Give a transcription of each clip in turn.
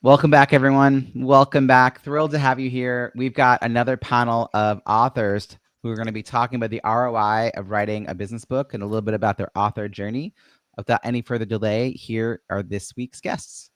Welcome back, everyone. Welcome back. Thrilled to have you here. We've got another panel of authors who are going to be talking about the ROI of writing a business book and a little bit about their author journey. Without any further delay, here are this week's guests.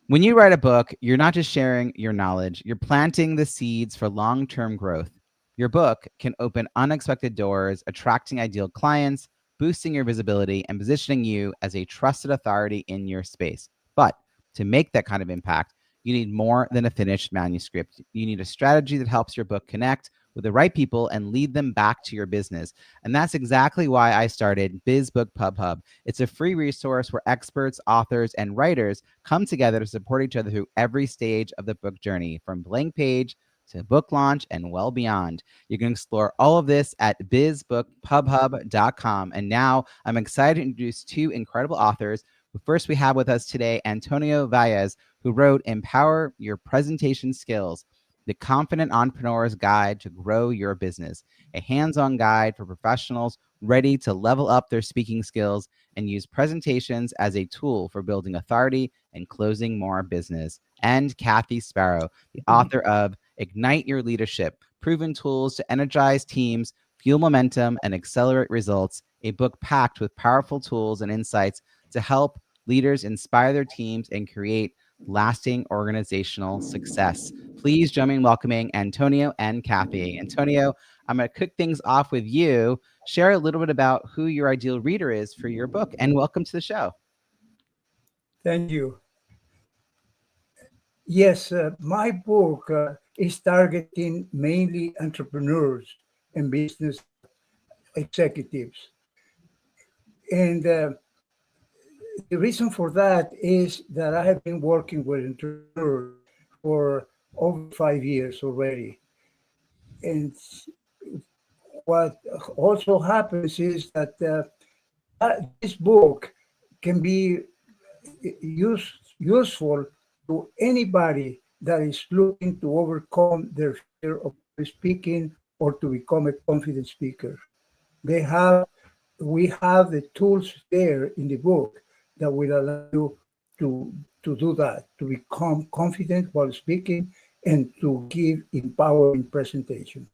When you write a book, you're not just sharing your knowledge, you're planting the seeds for long-term growth. Your book can open unexpected doors, attracting ideal clients, boosting your visibility, and positioning you as a trusted authority in your space. But to make that kind of impact, you need more than a finished manuscript. You need a strategy that helps your book connect with the right people and lead them back to your business. And that's exactly why I started BizBook Pub Hub. It's a free resource where experts, authors, and writers come together to support each other through every stage of the book journey, from blank page to book launch and well beyond. You can explore all of this at bizbookpubhub.com. And now I'm excited to introduce two incredible authors. First, we have with us today Antonio Valles, who wrote Empower Your Presentation Skills, the Confident Entrepreneur's Guide to Grow Your Business, a hands-on guide for professionals ready to level up their speaking skills and use presentations as a tool for building authority and closing more business. And Kathy Sparrow, the author of Ignite Your Leadership, Proven Tools to Energize Teams, Fuel Momentum, and Accelerate Results, a book packed with powerful tools and insights to help leaders inspire their teams and create lasting organizational success. Please join me in welcoming Antonio and Kathy. Antonio, I'm going to kick things off with you. Share a little bit about who your ideal reader is for your book, and welcome to the show. Thank you. Yes, my book is targeting mainly entrepreneurs and business executives. And the reason for that is that I have been working with entrepreneurs for over 5 years already. And what also happens is that this book can be useful to anybody that is looking to overcome their fear of speaking or to become a confident speaker. We have the tools there in the book that will allow you to do that, to become confident while speaking and to give empowering presentations.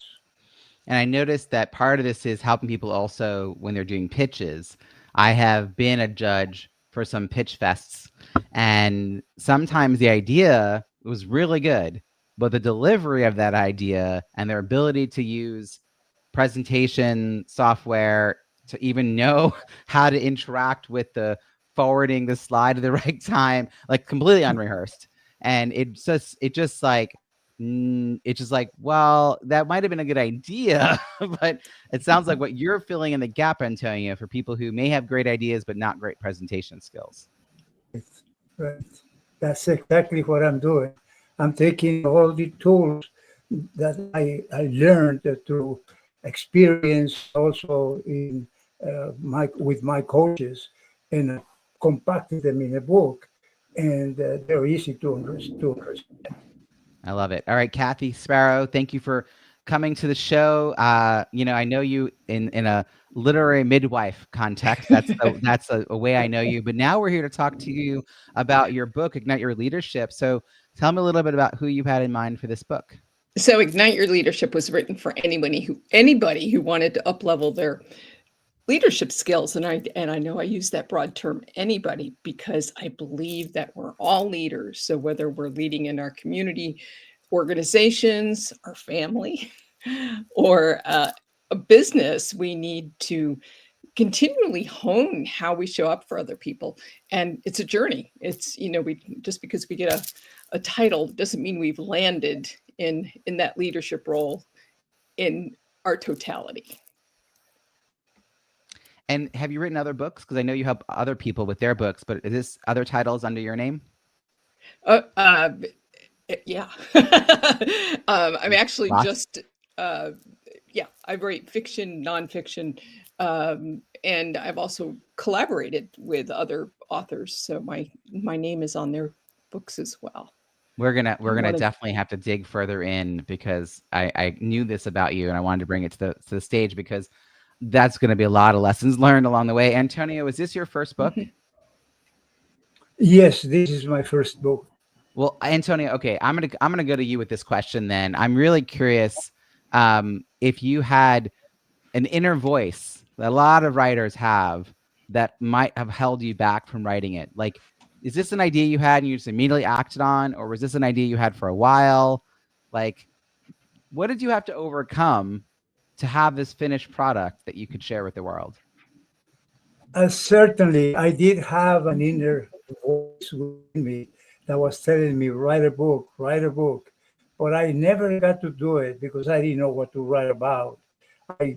And I noticed that part of this is helping people also when they're doing pitches. I have been a judge for some pitch fests, and sometimes the idea was really good, but the delivery of that idea and their ability to use presentation software to even know how to interact with the forwarding the slide at the right time, like completely unrehearsed. And it's just like, well, that might have been a good idea, but it sounds like what you're filling in the gap, Antonio, for people who may have great ideas but not great presentation skills. Right. That's exactly what I'm doing. I'm taking all the tools that I learned through experience, also in with my coaches, and compacted them in a book, and they're easy to understand. I love it. All right, Kathy Sparrow, thank you for coming to the show. I know you in a literary midwife context. That's a way I know you. But now we're here to talk to you about your book, Ignite Your Leadership. So tell me a little bit about who you had in mind for this book. So Ignite Your Leadership was written for anybody who wanted to up-level their leadership skills. And I know I use that broad term, anybody, because I believe that we're all leaders. So whether we're leading in our community, organizations, our family, or a business, we need to continually hone how we show up for other people. And it's a journey. It's, just because we get a title doesn't mean we've landed in that leadership role in our totality. And have you written other books? Because I know you help other people with their books, but is this other titles under your name? Yeah. I'm actually I write fiction, nonfiction, and I've also collaborated with other authors. So my name is on their books as well. We're gonna definitely have to dig further in, because I knew this about you and I wanted to bring it to the stage, because that's going to be a lot of lessons learned along the way. Antonio, is this your first book? Yes, this is my first book. Well, Antonio, okay, I'm gonna go to you with this question then. I'm really curious if you had an inner voice that a lot of writers have that might have held you back from writing it. Like, is this an idea you had and you just immediately acted on, or was this an idea you had for a while? Like, what did you have to overcome to have this finished product that you could share with the world? Certainly, I did have an inner voice within me that was telling me, write a book, write a book. But I never got to do it because I didn't know what to write about. I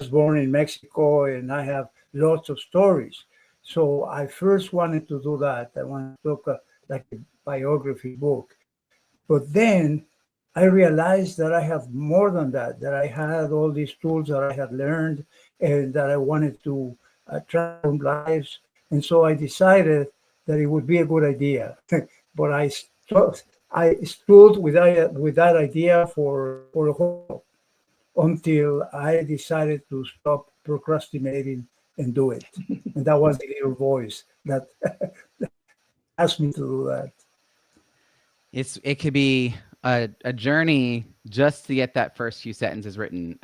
was born in Mexico and I have lots of stories. So I first wanted to do that. I wanted to do like a biography book. But then I realized that I have more than that I had all these tools that I had learned and that I wanted to transform lives. And so I decided that it would be a good idea. But I stood with that idea for a whole until I decided to stop procrastinating and do it. And that was the little voice that asked me to do that. It could be a journey just to get that first few sentences written.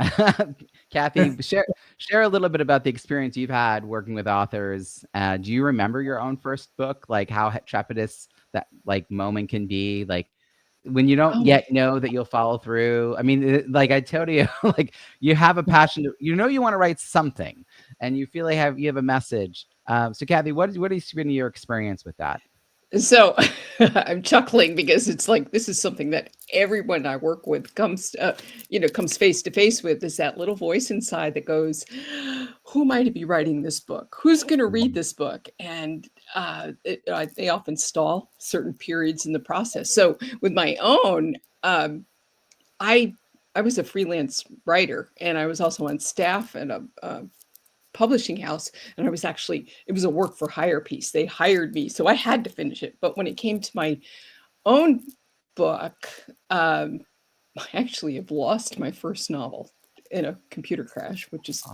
Kathy, share a little bit about the experience you've had working with authors. Do you remember your own first book? Like how trepidous that like moment can be? Like when you don't yet know that you'll follow through. I mean, like I told you, like you have a passion, you want to write something, and you feel like you have a message. So, Kathy, what has been your experience with that? So I'm chuckling because it's like this is something that everyone I work with comes face to face with, is that little voice inside that goes, who am I to be writing this book? Who's going to read this book? And they often stall certain periods in the process. So with my own, I was a freelance writer, and I was also on staff at a publishing house, and it was a work for hire piece. They hired me, so I had to finish it. But when it came to my own book, I actually have lost my first novel in a computer crash, which is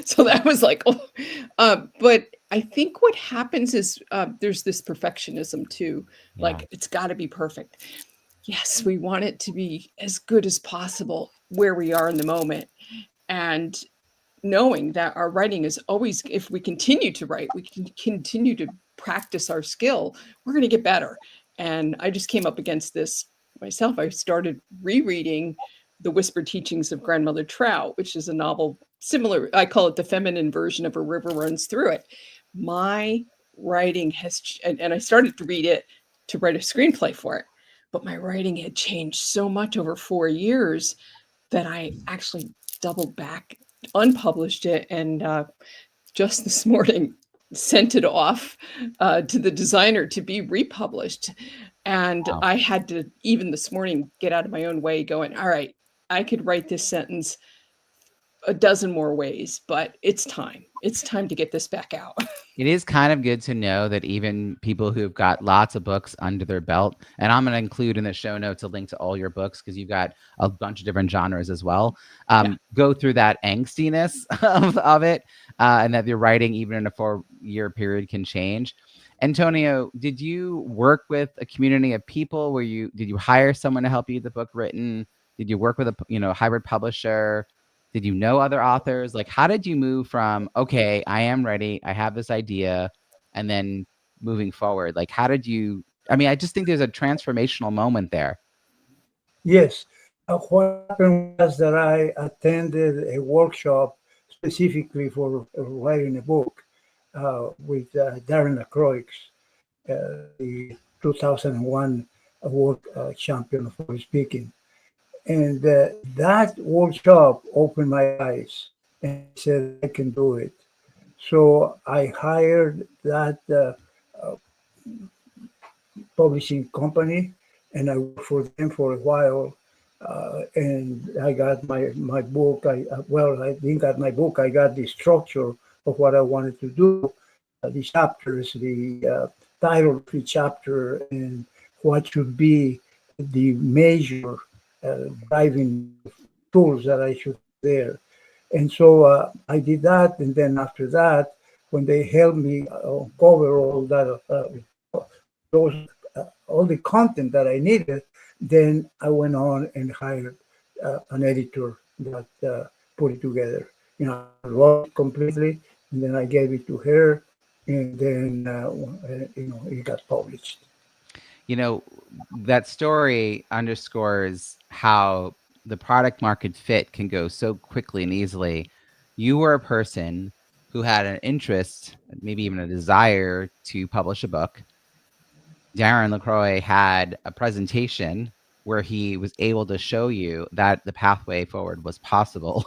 so that was like, but I think what happens is there's this perfectionism too. Like it's got to be perfect. Yes, we want it to be as good as possible where we are in the moment, and knowing that our writing is always, if we continue to write, we can continue to practice our skill, we're going to get better. And I just came up against this myself. I started rereading The Whispered Teachings of Grandmother Trout, which is a novel similar. I call it the feminine version of A River Runs Through It. My writing has, and I started to read it to write a screenplay for it, but my writing had changed so much over 4 years that I actually doubled back, unpublished it, and just this morning sent it off to the designer to be republished. And I had to, even this morning, get out of my own way going, all right, I could write this sentence a dozen more ways, but it's time. It's time to get this back out. It is kind of good to know that even people who've got lots of books under their belt, and I'm going to include in the show notes a link to all your books because you've got a bunch of different genres as well, go through that angstiness of it, and that your writing, even in a 4-year period, can change. Antonio, did you work with a community of people? Did you hire someone to help you get the book written? Did you work with a hybrid publisher? Did you know other authors? Like, how did you move from, okay, I am ready, I have this idea, and then moving forward? Like, how did you, I just think there's a transformational moment there. Yes. What happened was that I attended a workshop specifically for writing a book with Darren LaCroix, the 2001 award champion for speaking. And that workshop opened my eyes and said, I can do it. So I hired that publishing company, and I worked for them for a while. And I got my book. I didn't get my book. I got the structure of what I wanted to do, the chapters, the title of the chapter, and what should be the major driving tools that I should there. And so I did that. And then after that, when they helped me cover all that, those all the content that I needed, then I went on and hired an editor that put it together. I wrote it completely, and then I gave it to her, and then it got published. That story underscores how the product market fit can go so quickly and easily. You were a person who had an interest, maybe even a desire to publish a book. Darren LaCroix had a presentation where he was able to show you that the pathway forward was possible.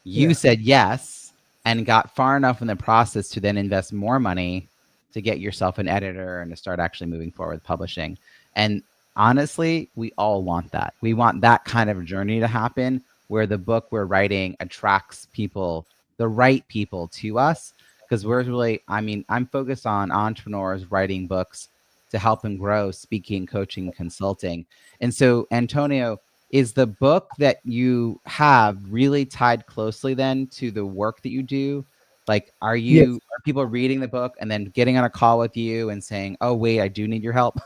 You said yes and got far enough in the process to then invest more money to get yourself an editor and to start actually moving forward with publishing. And honestly, we all want that. We want that kind of journey to happen where the book we're writing attracts people, the right people to us. Because we're really, I'm focused on entrepreneurs writing books to help them grow, speaking, coaching, consulting. And so, Antonio, is the book that you have really tied closely then to the work that you do? Like, are Yes, people reading the book and then getting on a call with you and saying, oh, wait, I do need your help,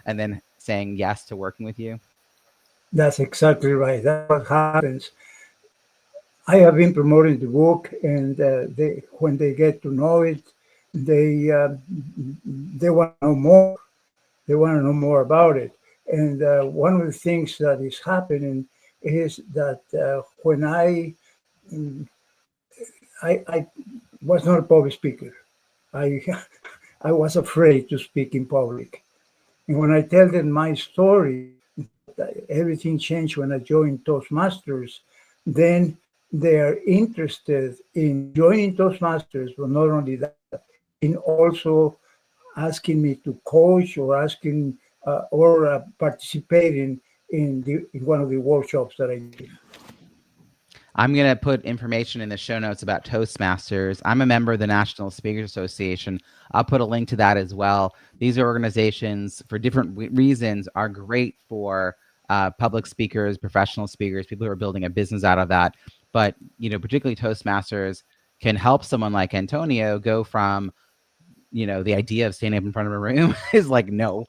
and then saying yes to working with you? that's exactly right. That's what happens. I have been promoting the book, and when they get to know it, they want to know more. They want to know more about it. And one of the things that is happening is that when mm, I was not a public speaker. I I was afraid to speak in public. And when I tell them my story, everything changed when I joined Toastmasters. Then they are interested in joining Toastmasters, but not only that, in also asking me to coach or asking or participating in one of the workshops that I give. I'm going to put information in the show notes about Toastmasters. I'm a member of the National Speakers Association. I'll put a link to that as well. These are organizations for different reasons are great for public speakers, professional speakers, people who are building a business out of that. But, particularly Toastmasters can help someone like Antonio go from, the idea of standing up in front of a room is like, no,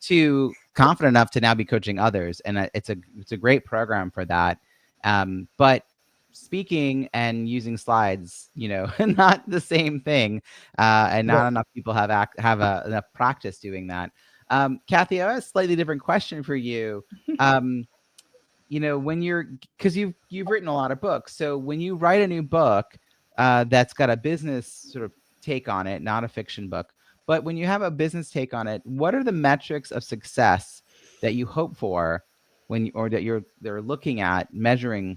to confident enough to now be coaching others. And it's a great program for that. But speaking and using slides, not the same thing, and not Right. enough people have enough practice doing that. Kathy, I have a slightly different question for you. Because you've written a lot of books, so when you write a new book that's got a business sort of take on it, not a fiction book, but when you have a business take on it, what are the metrics of success that you hope for that they're looking at measuring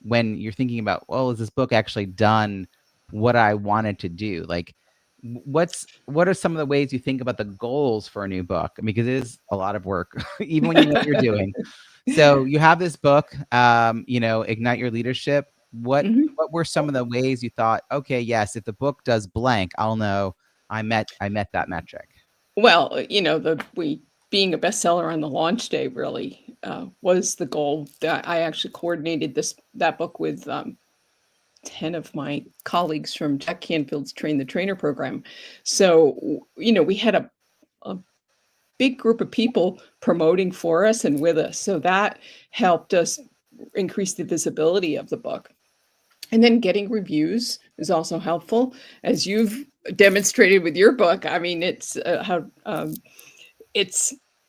when you're thinking about, well, is this book actually done what I wanted to do? Like, what are some of the ways you think about the goals for a new book? Because it is a lot of work, even when you know what you're doing. So you have this book, Ignite Your Leadership. What Mhm. were some of the ways you thought, okay, yes, if the book does blank, I'll know I met that metric? Well, we being a bestseller on the launch day really was the goal. That I actually coordinated that book with 10 of my colleagues from Jack Canfield's Train the Trainer program. So, we had a big group of people promoting for us and with us. So that helped us increase the visibility of the book. And then getting reviews is also helpful, as you've demonstrated with your book. I mean, it's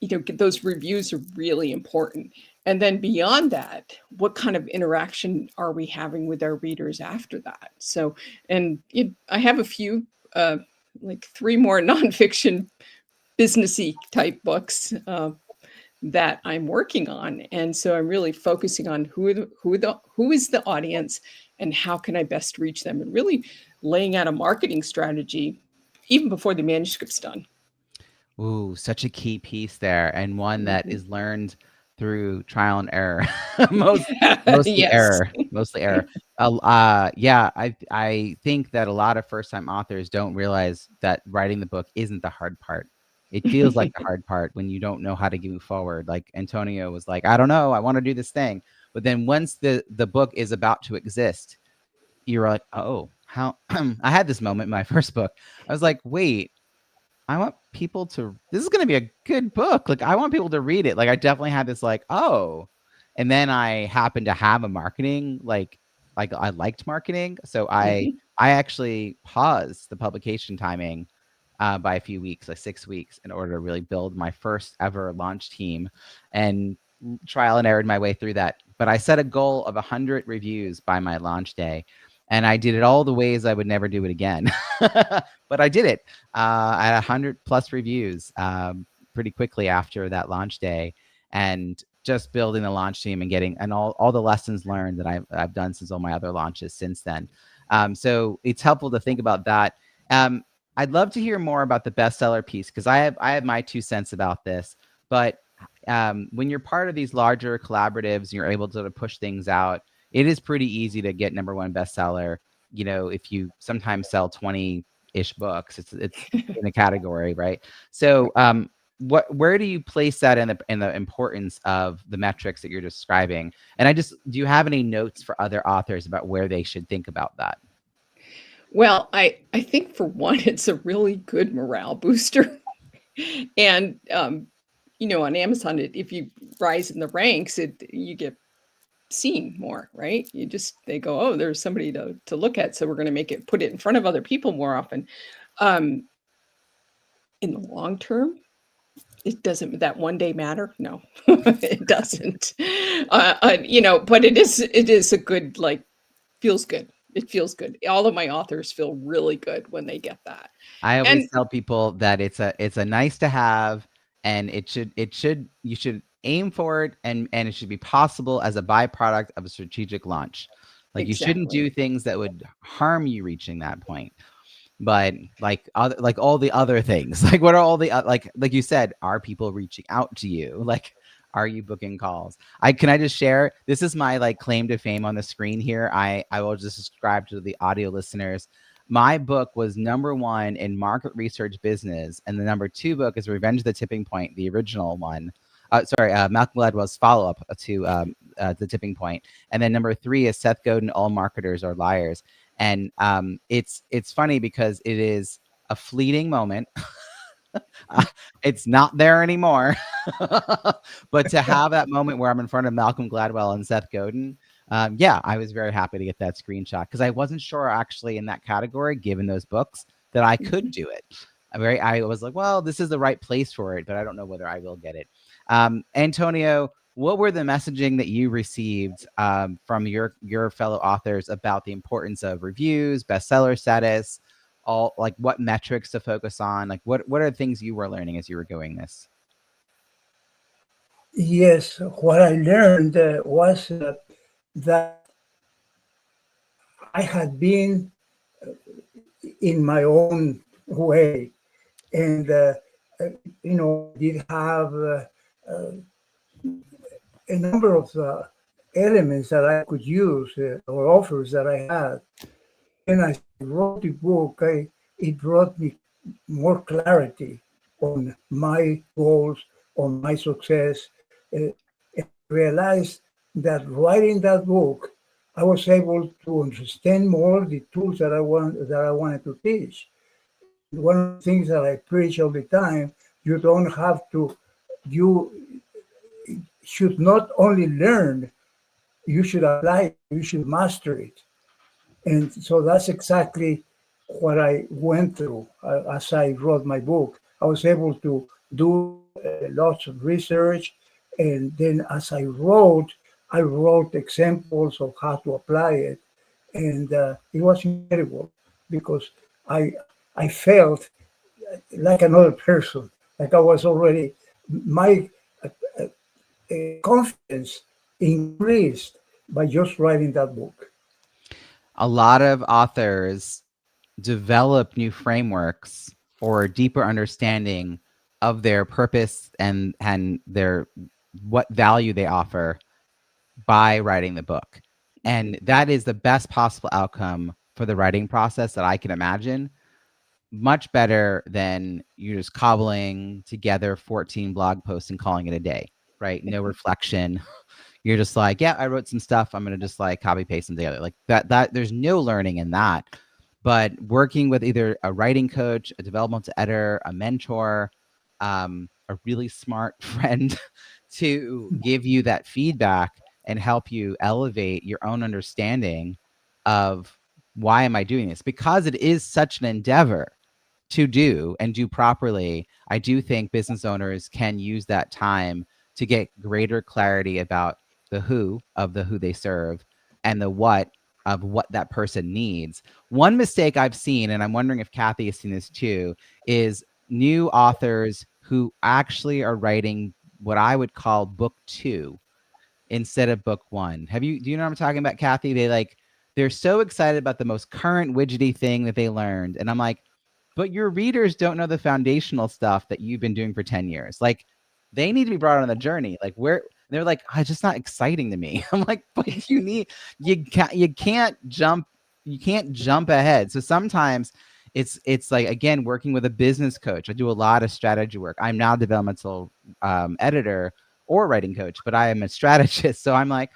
those reviews are really important. And then beyond that, what kind of interaction are we having with our readers after that? So, and I have a few, like 3 more nonfiction businessy type books that I'm working on, and so I'm really focusing on who is the audience, and how can I best reach them, and really laying out a marketing strategy even before the manuscript's done. Ooh, such a key piece there, and one that Mhm. is learned through trial and error. Mostly Yes. error, mostly error. Yeah, I think that a lot of first-time authors don't realize that writing the book isn't the hard part. It feels like the hard part when you don't know how to move forward. Like Antonio was like, I don't know, I want to do this thing. But then once the book is about to exist, you're like, oh, how I had this moment in my first book. I was like, wait, I want people to, this is going to be a good book. Like, I want people to read it. Like, I definitely had this like, oh, and then I happened to have a marketing, like I liked marketing. So I actually paused the publication timing by a few weeks, like 6 weeks, in order to really build my first ever launch team and trial and errored my way through that. But I set a goal of 100 reviews by my launch day. And I did it all the ways I would never do it again. But I did it. I had 100+ reviews pretty quickly after that launch day. And just building the launch team and getting, and all the lessons learned that I've done since all my other launches since then. So it's helpful to think about that. I'd love to hear more about the bestseller piece, because I have my 2 cents about this. But when you're part of these larger collaboratives, you're able to push things out. It is pretty easy to get #1 bestseller. You know, if you sometimes sell 20-ish books, it's in a category, right? So where do you place that in the importance of the metrics that you're describing? And do you have any notes for other authors about where they should think about that? Well, I think for one, it's a really good morale booster. And you know, on Amazon, if you rise in the ranks, you get seen more, right? They go, oh, there's somebody to look at, so we're going to put it in front of other people more often. In the long term, it doesn't, that one day matter? No, it doesn't. You know, but it is a good, like, feels good. It feels good. All of my authors feel really good when they get that. I always tell people that it's a nice to have, and you should aim for it, and it should be possible as a byproduct of a strategic launch. Like, you shouldn't do things that would harm you reaching that point. But like all the other things, like what are all the like you said, are people reaching out to you? Like, are you booking calls? Can I just share? This is my like claim to fame on the screen here. I will just describe to the audio listeners. My book was #1 in market research business, and the #2 book is Revenge of the Tipping Point, the original one. Malcolm Gladwell's follow-up to The Tipping Point. And then #3 is Seth Godin, All Marketers Are Liars. And it's funny because it is a fleeting moment. It's not there anymore. But to have that moment where I'm in front of Malcolm Gladwell and Seth Godin, yeah, I was very happy to get that screenshot, because I wasn't sure actually in that category, given those books, that I could do it. I was like, well, this is the right place for it, but I don't know whether I will get it. Antonio, what were the messaging that you received from your fellow authors about the importance of reviews, bestseller status, all, like, what metrics to focus on? Like, what are the things you were learning as you were doing this? Yes, what I learned was that I had been in my own way, and you know, did have a number of elements that I could use, or offers that I had. When I wrote the book, it brought me more clarity on my goals, on my success. And realized that writing that book, I was able to understand more the tools that I wanted to teach. One of the things that I preach all the time, you should not only learn, you should apply it, you should master it. And so that's exactly what I went through as I wrote my book. I was able to do lots of research, and then as I wrote examples of how to apply it, and it was incredible, because I felt like another person, like I was already, my confidence increased by just writing that book. A lot of authors develop new frameworks or a deeper understanding of their purpose and their what value they offer by writing the book. And that is the best possible outcome for the writing process that I can imagine. Much better than you just cobbling together 14 blog posts and calling it a day, right? No reflection. You're just like, yeah, I wrote some stuff, I'm going to just like copy paste them together. Like that there's no learning in that. but working with either a writing coach, a developmental editor, a mentor, a really smart friend to give you that feedback and help you elevate your own understanding of why am I doing this? Because it is such an endeavor to do and do properly. I do think business owners can use that time to get greater clarity about the who of the who they serve and the what of what that person needs. One mistake I've seen, and I'm wondering if Kathy has seen this too, is new authors who actually are writing what I would call book 2 instead of book 1. Do you know what I'm talking about, Kathy? They're so excited about the most current widgety thing that they learned. And I'm like, but your readers don't know the foundational stuff that you've been doing for 10 years. Like, they need to be brought on the journey. Like, they're like, oh, it's just not exciting to me. I'm like, but you can't jump ahead. So sometimes it's like, again, working with a business coach. I do a lot of strategy work. I'm now a developmental editor or writing coach, but I am a strategist. So I'm like,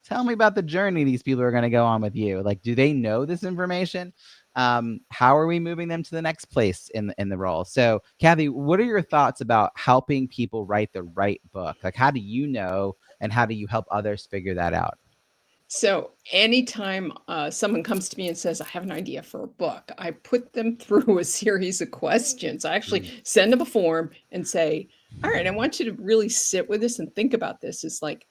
tell me about the journey these people are going to go on with you. Like, do they know this information? How are we moving them to the next place in the role? So Kathy, what are your thoughts about helping people write the right book? Like, how do you know, and how do you help others figure that out? So anytime someone comes to me and says, I have an idea for a book, I put them through a series of questions. I actually send them a form and say, all right, I want you to really sit with this and think about this. It's like,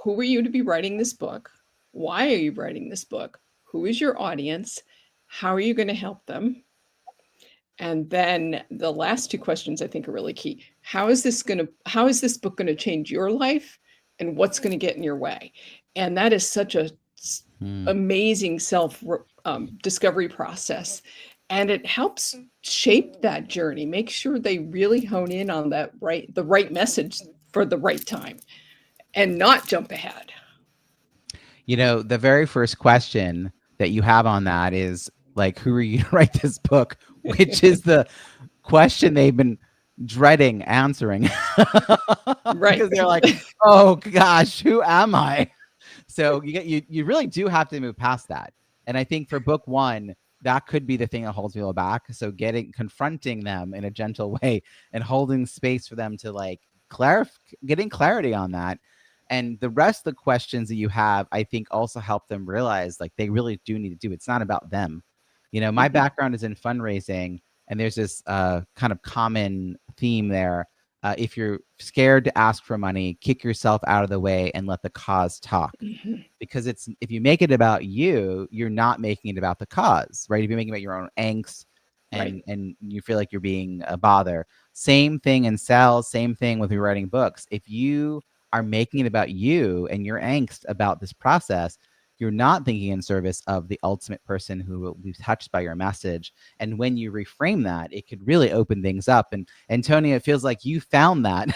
who are you to be writing this book? Why are you writing this book? Who is your audience? How are you going to help them? And then the last 2 questions I think are really key. How is this book going to change your life? And what's going to get in your way? And that is such a amazing self discovery process. And it helps shape that journey. Make sure they really hone in on the right message for the right time and not jump ahead. You know, the very first question that you have on that is like, who are you to write this book? Which is the question they've been dreading answering. Right. Because they're like, oh gosh, who am I? So you really do have to move past that. And I think for book 1, that could be the thing that holds people back. So confronting them in a gentle way and holding space for them to like getting clarity on that. And the rest of the questions that you have, I think also help them realize like they really do need to do. It's not about them. You know, my background is in fundraising, and there's this kind of common theme there. If you're scared to ask for money, kick yourself out of the way and let the cause talk. Because if you make it about you, you're not making it about the cause, right? If you're making it about your own angst and you feel like you're being a bother. Same thing in sales, same thing with writing books. If you are making it about you and your angst about this process, you're not thinking in service of the ultimate person who will be touched by your message. And when you reframe that, it could really open things up. And Antonio, it feels like you found that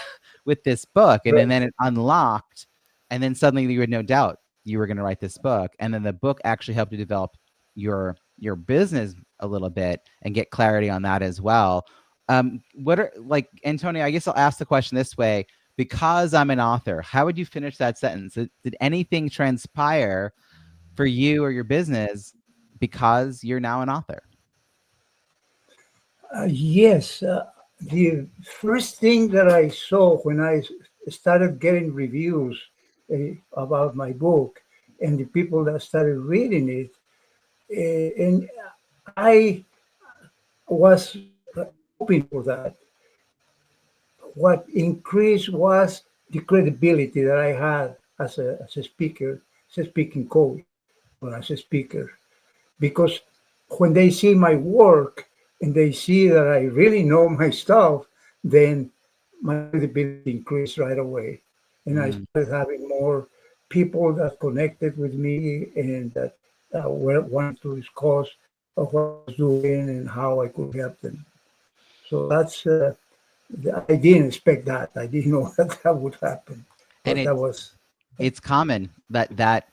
with this book, and then it unlocked, and then suddenly you had no doubt you were going to write this book. And then the book actually helped you develop your business a little bit and get clarity on that as well. Antonio, I guess I'll ask the question this way. Because I'm an author, how would you finish that sentence? Did anything transpire for you or your business because you're now an author? Yes. The first thing that I saw when I started getting reviews about my book and the people that started reading it, and I was hoping for that. What increased was the credibility that I had as a speaker, as a speaking coach, or as a speaker. Because when they see my work and they see that I really know my stuff, then my credibility increased right away. And I started having more people that connected with me and that wanted to discuss what I was doing and how I could help them. So that's I didn't expect that. I didn't know that would happen. But And it's common that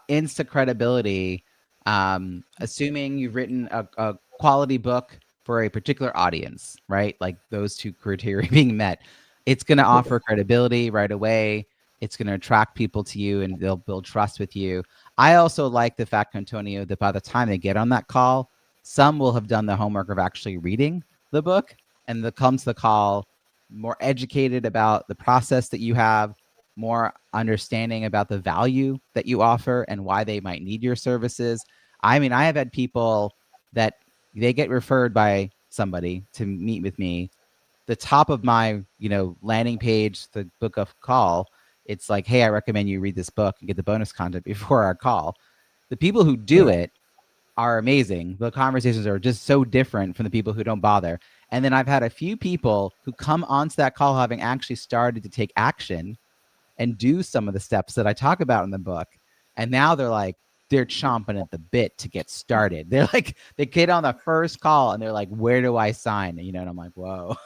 insta credibility, assuming you've written a quality book for a particular audience, right? Like those 2 criteria being met, it's going to offer credibility right away. It's going to attract people to you and they'll build trust with you. I also like the fact, Antonio, that by the time they get on that call, some will have done the homework of actually reading the book, and that comes to the call more educated about the process that you have, more understanding about the value that you offer and why they might need your services. I mean, I have had people that they get referred by somebody to meet with me. The top of my, landing page, the book of call, it's like, hey, I recommend you read this book and get the bonus content before our call. The people who do it are amazing. The conversations are just so different from the people who don't bother. And then I've had a few people who come onto that call having actually started to take action and do some of the steps that I talk about in the book. And now they're chomping at the bit to get started. They're like, they get on the first call and they're like, where do I sign? And I'm like, whoa.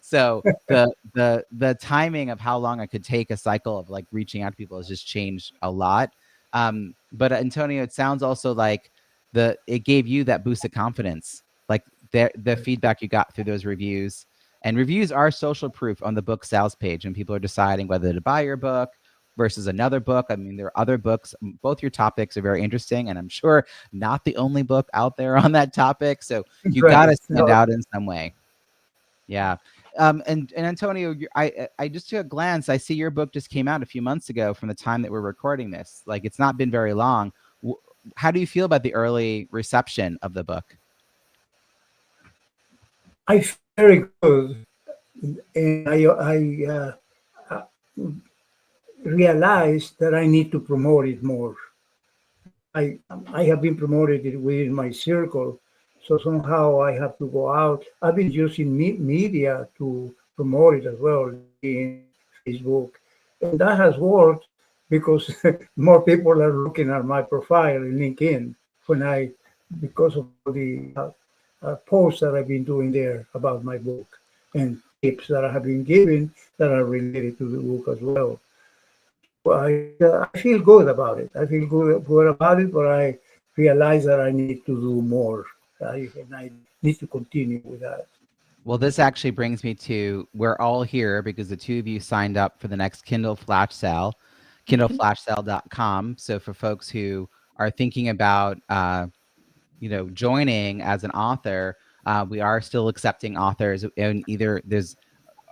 So the timing of how long I could take a cycle of like reaching out to people has just changed a lot. But Antonio, it sounds also like it gave you that boost of confidence, like the feedback you got through those reviews. And reviews are social proof on the book sales page, and people are deciding whether to buy your book versus another book. I mean, there are other books. Both your topics are very interesting, and I'm sure not the only book out there on that topic. So you got to stand out in some way. Yeah. And Antonio, I just took a glance. I see your book just came out a few months ago from the time that we're recording this. Like, it's not been very long. How do you feel about the early reception of the book? I feel very good, and I realized that I need to promote it more. I have been promoted it within my circle, so somehow I have to go out. I've been using media to promote it as well, in Facebook, and that has worked because more people are looking at my profile in LinkedIn because of the posts that I've been doing there about my book and tips that I have been giving that are related to the book as well. I feel good about it. I feel good about it, but I realize that I need to do more. And I need to continue with that. Well, this actually brings me to, we're all here because the two of you signed up for the next Kindle flash sale, kindleflashsale.com. So for folks who are thinking about, joining as an author, we are still accepting authors, and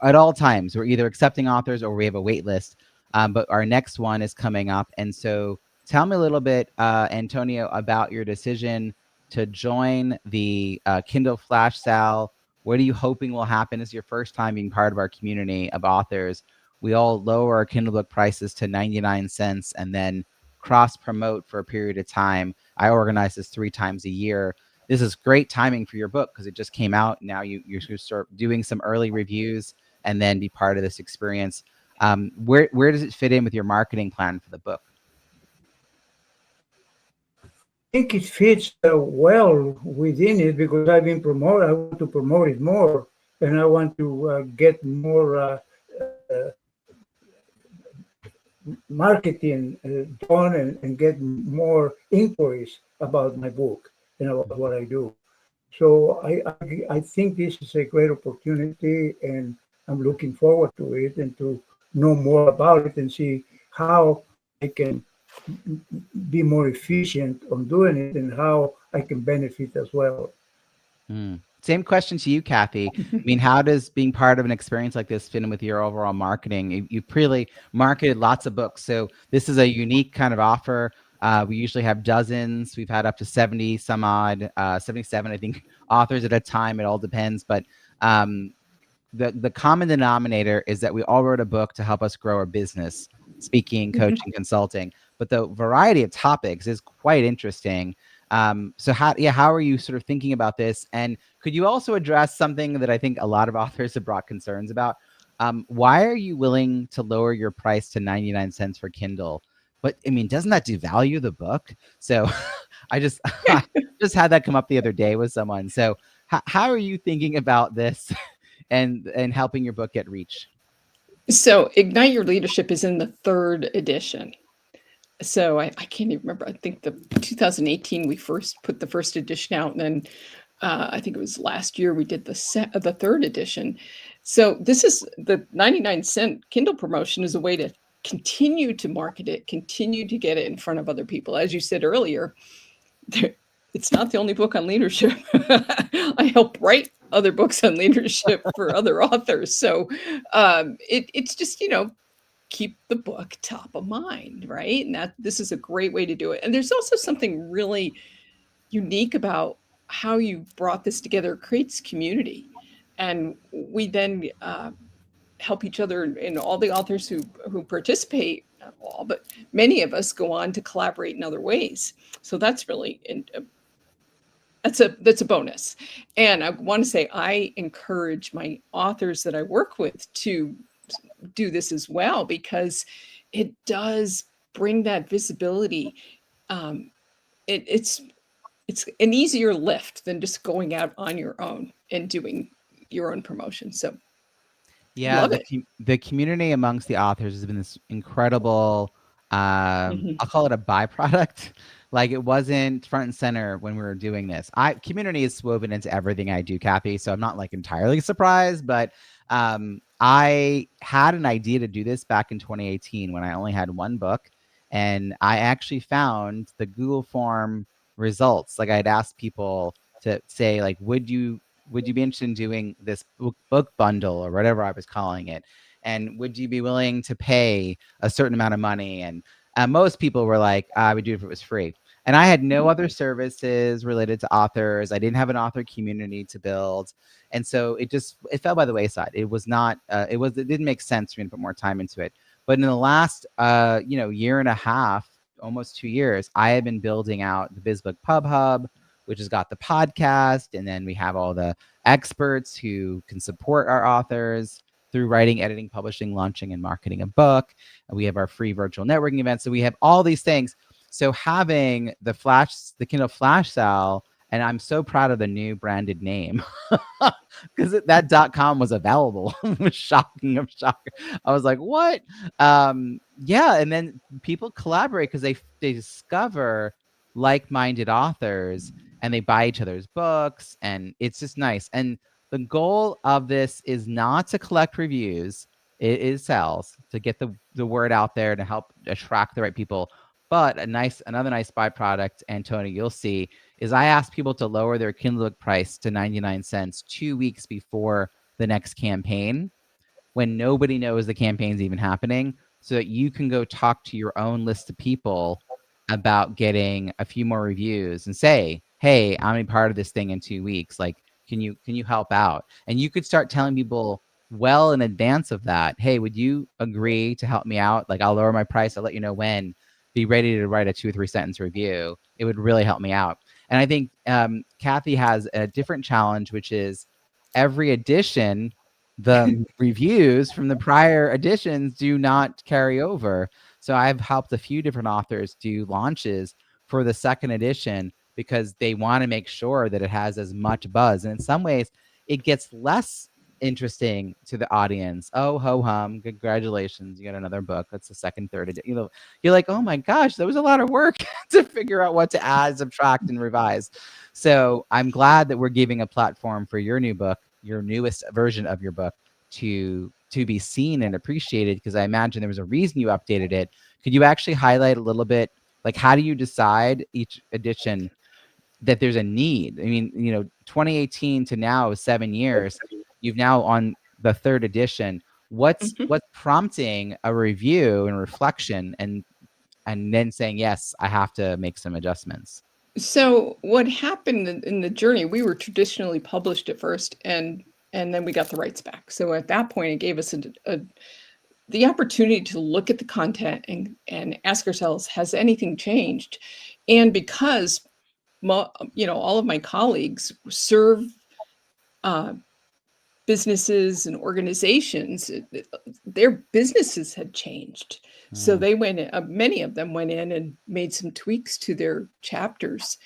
at all times, we're either accepting authors or we have a wait list. But our next one is coming up. And so tell me a little bit, Antonio, about your decision to join the Kindle Flash Sale. What are you hoping will happen? This is your first time being part of our community of authors. We all lower our Kindle book prices to 99 cents and then cross promote for a period of time. I organize this 3 times a year. This is great timing for your book because it just came out. Now you're going to start doing some early reviews and then be part of this experience. Where does it fit in with your marketing plan for the book? I think it fits well within it because I've been promoted. I want to promote it more, and I want to get more marketing done and get more inquiries about my book and about what I do. So I think this is a great opportunity, and I'm looking forward to it and to know more about it and see how I can be more efficient on doing it and how I can benefit as well. Same question to you, Kathy. I mean, how does being part of an experience like this fit in with your overall marketing? You've really marketed lots of books. So this is a unique kind of offer. We usually have dozens. We've had up to 70 some odd, 77, I think, authors at a time. It all depends. But the common denominator is that we all wrote a book to help us grow our business, speaking, coaching, consulting. But the variety of topics is quite interesting. So how are you sort of thinking about this? And could you also address something that I think a lot of authors have brought concerns about? Why are you willing to lower your price to 99 cents for Kindle? But I mean, doesn't that devalue the book? So I just had that come up the other day with someone. So how are you thinking about this and helping your book get reach? So Ignite Your Leadership is in the 3rd edition. So I can't even remember. I think the 2018 we first put the 1st edition out, and then I think it was last year we did the 3rd edition. So this is the 99 cent Kindle promotion is a way to continue to market it, continue to get it in front of other people. As you said earlier, it's not the only book on leadership. I help write other books on leadership for other authors. So it's just, keep the book top of mind, right? And this is a great way to do it. And there's also something really unique about how you brought this together. It creates community. And we then help each other, and all the authors who participate, not all, but many of us go on to collaborate in other ways. So that's really, that's a bonus. And I want to say, I encourage my authors that I work with to do this as well, because it does bring that visibility. It's an easier lift than just going out on your own and doing your own promotion. So Yeah, love the community amongst the authors has been this incredible, Mhm. I'll call it a byproduct. Like, it wasn't front and center when we were doing this. Community is woven into everything I do, Kathy, so I'm not like entirely surprised, but I had an idea to do this back in 2018 when I only had one book, and I actually found the Google form results. Like, I'd asked people to say, like, would you be interested in doing this book bundle or whatever I was calling it? And would you be willing to pay a certain amount of money? And most people were like, I would do it if it was free. And I had no other services related to authors. I didn't have an author community to build. And so it fell by the wayside. It was not, it didn't make sense for me to put more time into it. But in the last, year and a half, almost 2 years, I have been building out the BizBook Pub Hub, which has got the podcast. And then we have all the experts who can support our authors through writing, editing, publishing, launching, and marketing a book. And we have our free virtual networking events. So we have all these things. So having the Kindle Flash Sale, and I'm so proud of the new branded name because that .com was available. It was shocking. I was like, what? Yeah. And then people collaborate because they discover like-minded authors and they buy each other's books, and it's just nice. And the goal of this is not to collect reviews. It is sales, to get the word out there, to help attract the right people. But another nice byproduct, and Tony, you'll see, is I ask people to lower their Kindle book price to 99 cents 2 weeks before the next campaign, when nobody knows the campaign's even happening, so that you can go talk to your own list of people about getting a few more reviews and say, hey, I'm a part of this thing in 2 weeks. Like, can you help out? And you could start telling people well in advance of that, hey, would you agree to help me out? Like, I'll lower my price. I'll let you know when. Be ready to write a 2 or 3 sentence review. It would really help me out. And I think Kathy has a different challenge, which is every edition, the reviews from the prior editions do not carry over. So I've helped a few different authors do launches for the second edition because they want to make sure that it has as much buzz. And in some ways, it gets less interesting to the audience. Oh, ho hum, congratulations, you got another book. That's the second, third edition. You're like, oh my gosh, that was a lot of work to figure out what to add, subtract, and revise. So I'm glad that we're giving a platform for your new book, your newest version of your book, to be seen and appreciated, because I imagine there was a reason you updated it. Could you actually highlight a little bit, like, how do you decide each edition that there's a need? I mean, 2018 to now is 7 years. You've now on the third edition. What's prompting a review and reflection, and then saying, yes, I have to make some adjustments? So what happened in the journey, we were traditionally published at first, and then we got the rights back. So at that point, it gave us the opportunity to look at the content and ask ourselves, has anything changed? And because all of my colleagues serve businesses and organizations, their businesses had changed. So they went in, many of them went in and made some tweaks to their chapters.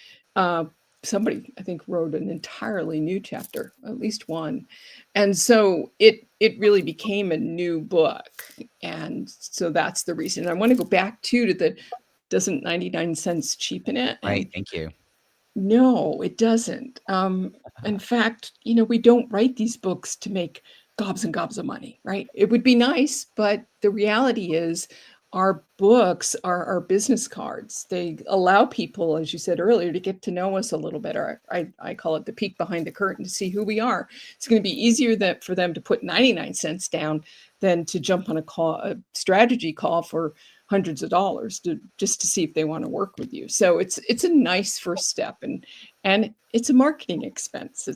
Somebody, I think, wrote an entirely new chapter, at least one. And so it really became a new book. And so that's the reason. I want to go back to the, doesn't 99 cents cheapen it? Right. Thank you. No, it doesn't. In fact, we don't write these books to make gobs and gobs of money, right? It would be nice, but the reality is our books are our business cards. They allow people, as you said earlier, to get to know us a little better. I call it the peek behind the curtain to see who we are. It's going to be easier for them to put 99 cents down than to jump on a strategy call for hundreds of dollars just to see if they want to work with you. So it's a nice first step, and it's a marketing expense.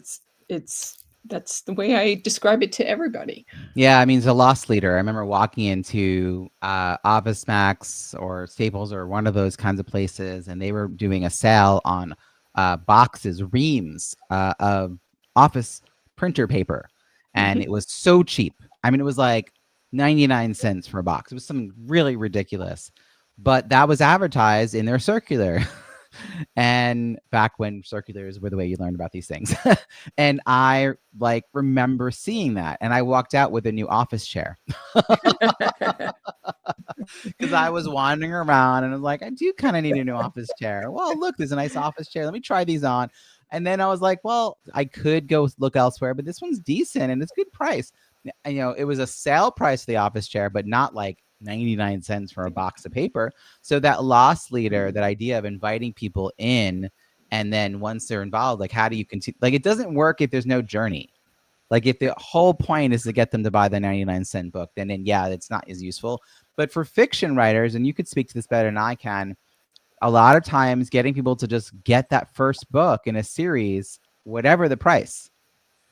That's the way I describe it to everybody. Yeah, I mean, as a loss leader, I remember walking into Office Max or Staples or one of those kinds of places, and they were doing a sale on boxes, reams of office printer paper, and it was so cheap. I mean, it was like 99 cents for a box. It was something really ridiculous, but that was advertised in their circular. And back when circulars were the way you learned about these things. And I remember seeing that, and I walked out with a new office chair because I was wandering around and I was like, I do kind of need a new office chair. Well, look, there's a nice office chair. Let me try these on. And then I was like, well, I could go look elsewhere, but this one's decent and it's good price. And, it was a sale price of the office chair, but not like 99 cents for a box of paper. So that loss leader, that idea of inviting people in, and then once they're involved, like, how do you continue? Like, it doesn't work if there's no journey. Like, if the whole point is to get them to buy the 99-cent book, then yeah, it's not as useful. But for fiction writers, and you could speak to this better than I can, a lot of times getting people to just get that first book in a series, whatever the price,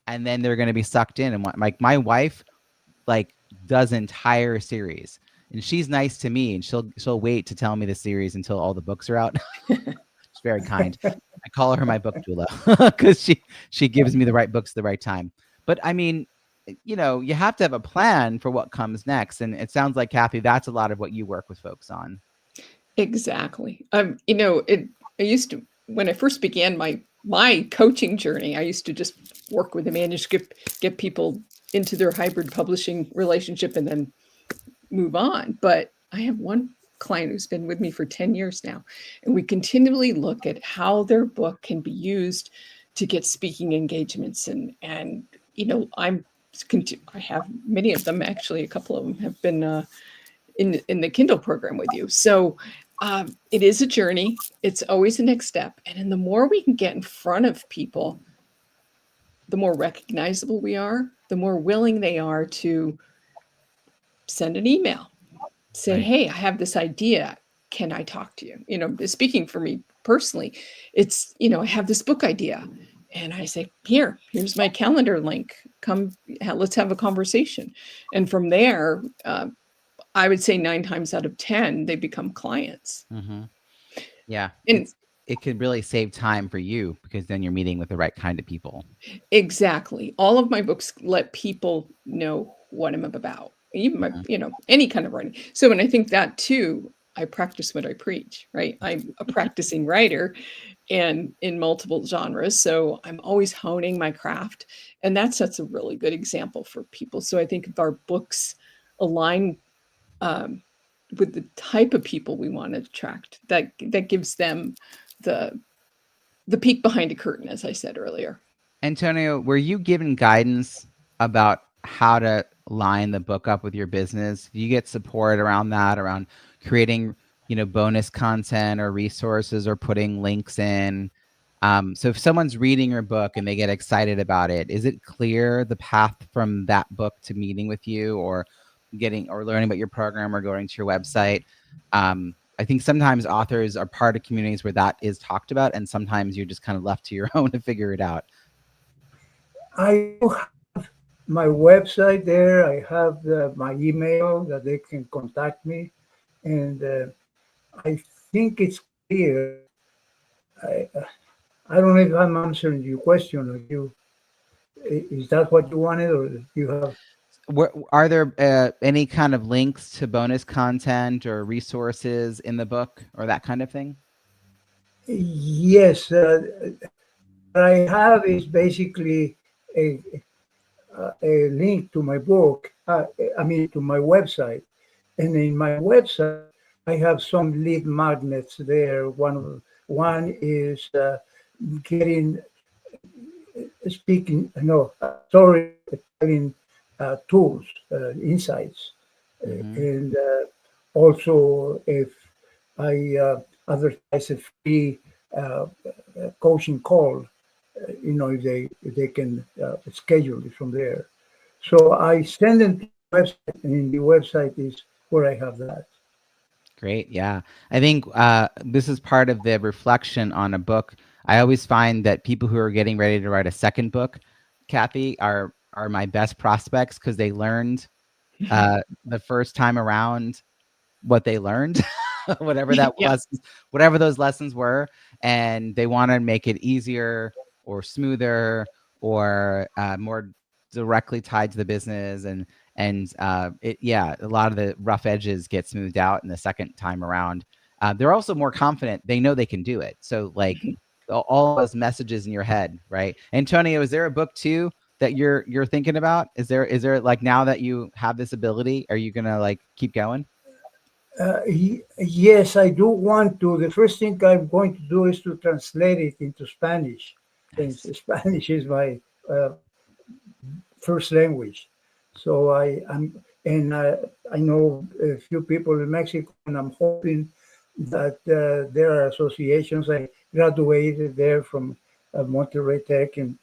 and then they're going to be sucked in. And like, my wife does entire series, and she's nice to me, and she'll wait to tell me the series until all the books are out. She's very kind. I call her my book doula because she gives me the right books at the right time. But I mean, you have to have a plan for what comes next. And it sounds like, Kathy, that's a lot of what you work with folks on. Exactly. I used to, when I first began my coaching journey, I used to just work with a manuscript, get people into their hybrid publishing relationship, and then move on. But I have one client who's been with me for 10 years now, and we continually look at how their book can be used to get speaking engagements. And I have many of them, actually. A couple of them have been in the Kindle program with you. So it is a journey. It's always the next step. And the more we can get in front of people, the more recognizable we are, the more willing they are to send an email, say, right, hey, I have this idea. Can I talk to you? Speaking for me personally, it's, I have this book idea. And I say, here's my calendar link. Come, let's have a conversation. And from there, I would say 9 times out of 10, they become clients. Mm-hmm. Yeah. And it could really save time for you, because then you're meeting with the right kind of people. Exactly. All of my books let people know what I'm about, even my, any kind of writing. So, and I think that too, I practice what I preach, right? I'm a practicing writer, and in multiple genres. So I'm always honing my craft. And that sets a really good example for people. So I think if our books align with the type of people we want to attract, that gives them the peek behind a curtain, as I said earlier. Antonio, were you given guidance about how to line the book up with your business? Do you get support around that, around creating, bonus content or resources, or putting links in? So if someone's reading your book and they get excited about it, is it clear the path from that book to meeting with you, or learning about your program, or going to your website? I think sometimes authors are part of communities where that is talked about, and sometimes you're just kind of left to your own to figure it out. I do have my website there. I have my email that they can contact me. And I think it's clear. I don't know if I'm answering your question. Is that what you wanted, or do you have? Are there any kind of links to bonus content or resources in the book, or that kind of thing? Yes. What I have is basically a link to my book, to my website. And in my website, I have some lead magnets there. One is getting speaking, no, storytelling tools, insights, Mhm. and also if I advertise a free coaching call, if they can schedule it from there. So I send them to the website, and in the website is where I have that. Great. Yeah. I think this is part of the reflection on a book. I always find that people who are getting ready to write a second book, Kathy, are my best prospects because they learned the first time around what they learned, whatever that Yeah. lessons, whatever those lessons were, and they want to make it easier or smoother or more directly tied to the business, yeah, a lot of the rough edges get smoothed out in the second time around. They're also more confident. They know they can do it. So like all those messages in your head, right? Antonio, is there a book too that you're thinking about? Is there like, now that you have this ability, are you gonna like keep going? Yes, I do want to. The first thing I'm going to do is to translate it into Spanish, since Nice. Spanish is my uh, first language. So I know a few people in Mexico, and I'm hoping that there are associations. I graduated there from Monterrey Tech and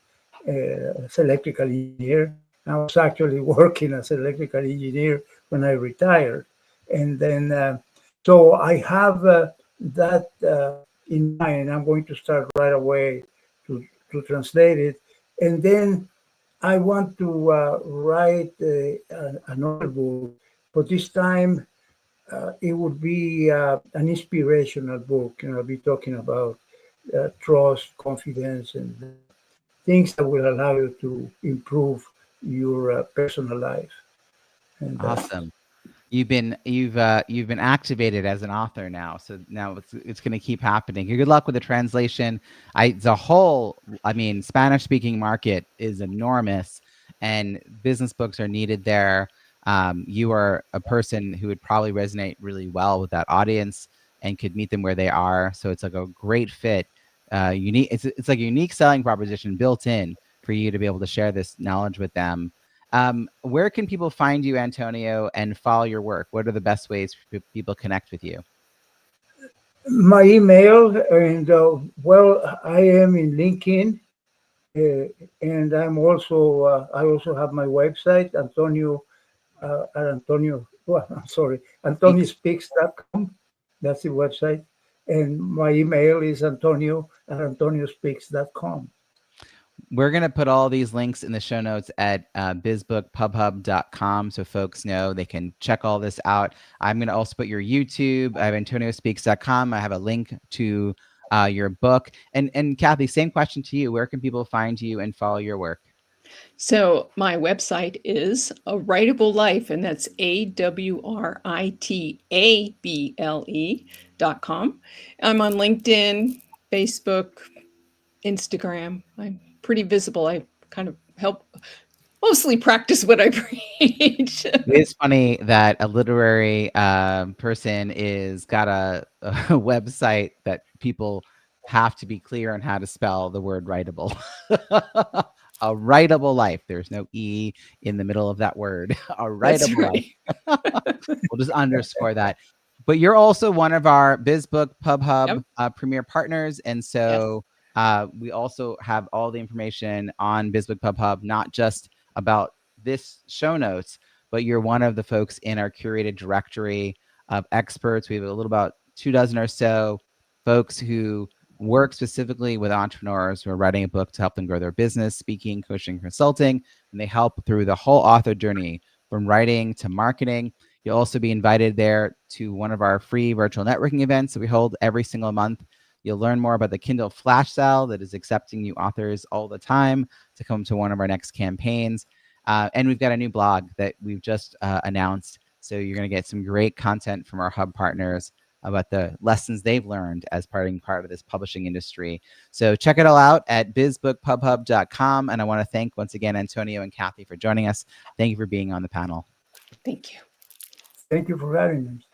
as electrical engineer. I was actually working as electrical engineer when I retired, and then so I have that in mind. I'm going to start right away to translate it, and then I want to write another book, but this time it would be an inspirational book. I'll be talking about trust, confidence, and things that will allow you to improve your personal life. And Awesome. You've been activated as an author now, so now it's going to keep happening. Good luck with the translation. The whole, I mean, Spanish speaking market is enormous, and business books are needed there. You are a person who would probably resonate really well with that audience and could meet them where they are. So it's like a great fit. Unique. It's like a unique selling proposition built in for you to be able to share this knowledge with them. Where can people find you, Antonio, and follow your work? What are the best ways for people to connect with you? my email, and well, I am in LinkedIn, and I also have my website, Antonio. Well, I'm sorry, Speaks. antoniospeaks.com. That's the website. And my email is antonio@antoniospeaks.com. We're going to put all these links in the show notes at bizbookpubhub.com so folks know they can check all this out. I'm going to also put your YouTube. I have antoniospeaks.com. I have a link to your book. And Kathy, same question to you. Where can people find you and follow your work? So my website is A Writable Life, and that's AWRITABLE.com. I'm on LinkedIn, Facebook, Instagram. I'm pretty visible. I kind of help mostly practice what I preach. It is funny that a literary person is got a website that people have to be clear on how to spell the word writable. A writable life. There's no E in the middle of that word. A That's writable life. right. We'll just underscore that. But you're also one of our BizBook PubHub Yep. premier partners. And Yes. so we also have all the information on BizBook PubHub, not just about this show notes, but you're one of the folks in our curated directory of experts. We have a little about 24 or so folks who work specifically with entrepreneurs who are writing a book to help them grow their business, speaking, coaching, consulting, and they help through the whole author journey from writing to marketing. You'll also be invited there to one of our free virtual networking events that we hold every single month. You'll learn more about the Kindle flash sale that is accepting new authors all the time to come to one of our next campaigns. And we've got a new blog that we've just announced. So you're going to get some great content from our hub partners about the lessons they've learned as part of this publishing industry. So check it all out at bizbookpubhub.com. And I want to thank once again Antonio and Kathy for joining us. Thank you for being on the panel. Thank you. Thank you for having me.